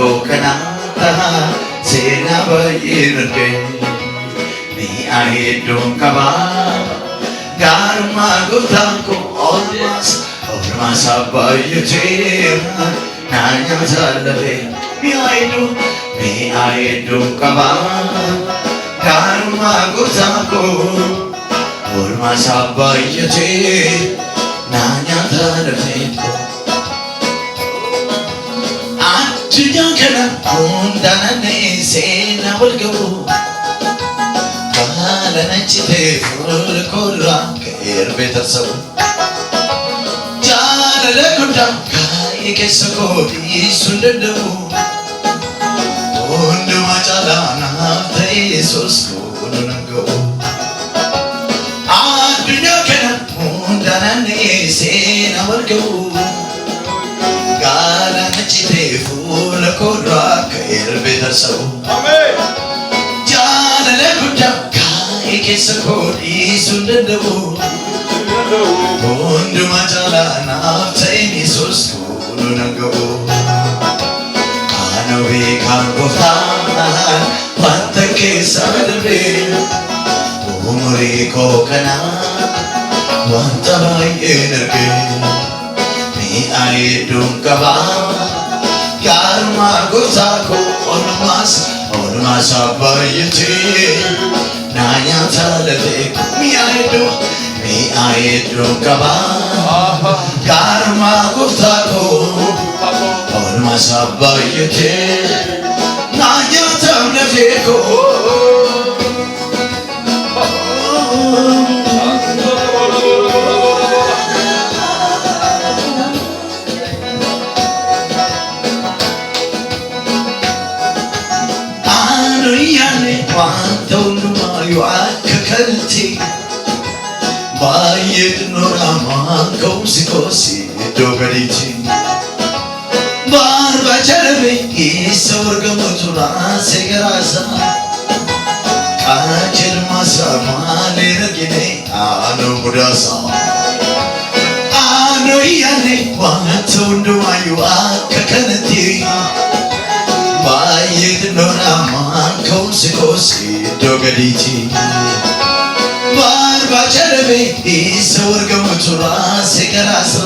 ko kanata sena bayirke ni ahe dong kaba garma gutako almas abayute nanya zalave ni ahe dong kaba garma gutako almas abayute nanya zalave Jujana undane sena walgo kala nachite ful korra kerbe tasav jala lekunda kai kesako isundadu undu machala na Jesus kunungo adunya kana undane sena walgo Gala nachite ful korra kerbe tasav Amen Jala lekunda kai kesako isundadu Undu machala na Jesus kunungo Anovi kangoftan Pantake sadve Umri ko kana Wantabai energe Ni ai dungkaba Karma gozako Onmas abayete Nanya talate Mi ai dungkaba Karma gozako Onmas abayete Nanya talate Quanto numayo akakalti Bayit noraman kosi dogariti Barba chalabe isorga mutura segarasa Kachil masa malera gine anu mudasa Anu iyane quanto numayo akakalti Bayit noraman kosi dogaditi Barba chalabe isorga mutura segarasa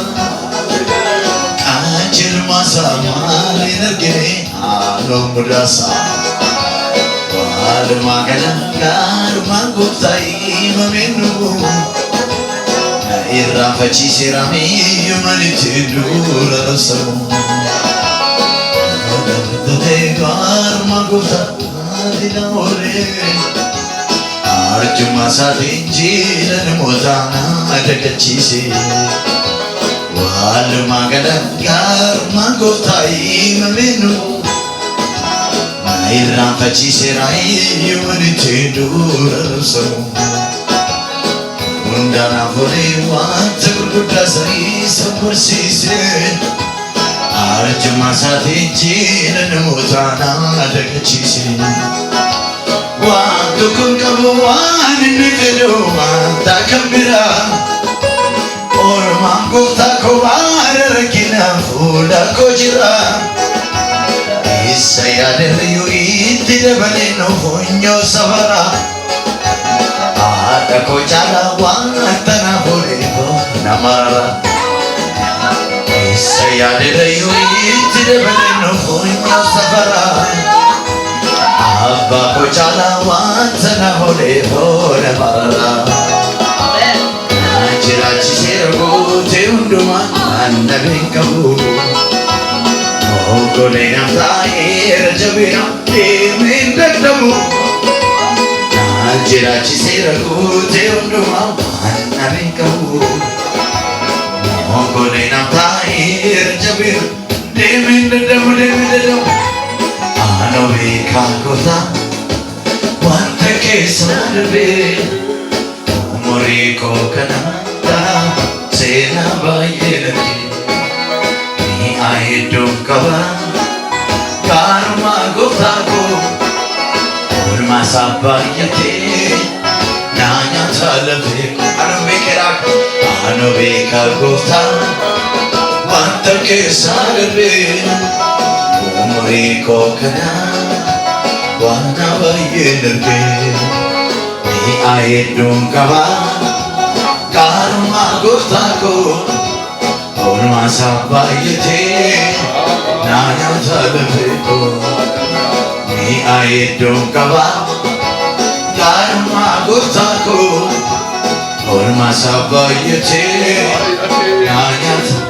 Kachil masa malina gine anu mudasa Walma garma guptai mamenu Na irra faci sirami yumaniti dura rasamu Garma gupta dina ore Arjuma sadinjilan mutana adakachise Walma garma guptai mamenu Irra facise rai yumanite dura rasamu Undana fore wanta gurgudda sari samursise Arjuma sadinjilan mutana adakachise Wantu kun kabu wanin fedo wanta kambira Orma gufta ko rakina fuda ko jira Saya deriyu itide baleno fonyo savara Ada ko jala wantana horebo namara Saya deriyu itide baleno fonyo savara Abba ko jala wantana horebo namara Najira chisero te unduma annabinkabu Ogole namtair jabina demin dadamu Najira chisera kute unduma annabinkabu Ogole namtair jabina demin dadamu Anovi kakota wanta kesarve Umri ko kanata sena bayelaki Ai dungkaba karma goptako orma sabayate nanya talave anu beka gopta vanta ke sarve umrii koo kana waan baay'een arge mi'a hedduun qaba gaarummaa gooftaa koo oolmaa isaa baay'atee naa nyaata lafee koo mi'a hedduun qaba gaarummaa gooftaa koo oolmaa isaa baay'atee naa nyaata